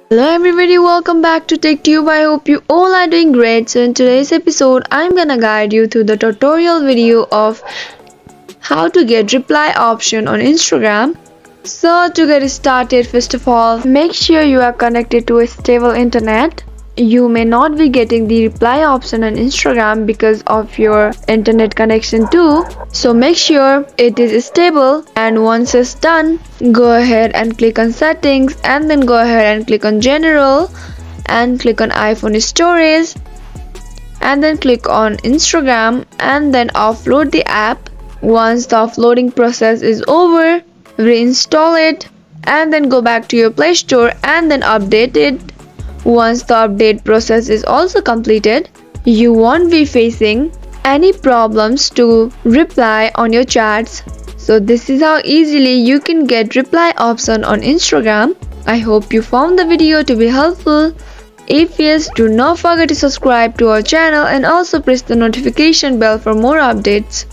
Hello everybody, welcome back to TechTube. I hope you all are doing great. So in today's episode, I'm gonna guide you through the tutorial video of how to get reply option on Instagram. So to get started, first of all, make sure you are connected to a stable internet. You may not be getting the reply option on Instagram because of your internet connection too. So make sure it is stable, and once it's done, go ahead and click on settings and then go ahead and click on general and click on iPhone storage and then click on Instagram and then offload the app. Once the offloading process is over, reinstall it and then go back to your Play Store and then update it. Once the update process is also completed, you won't be facing any problems to reply on your chats. So this is how easily you can get reply option on Instagram. I hope you found the video to be helpful. If yes, do not forget to subscribe to our channel and also press the notification bell for more updates.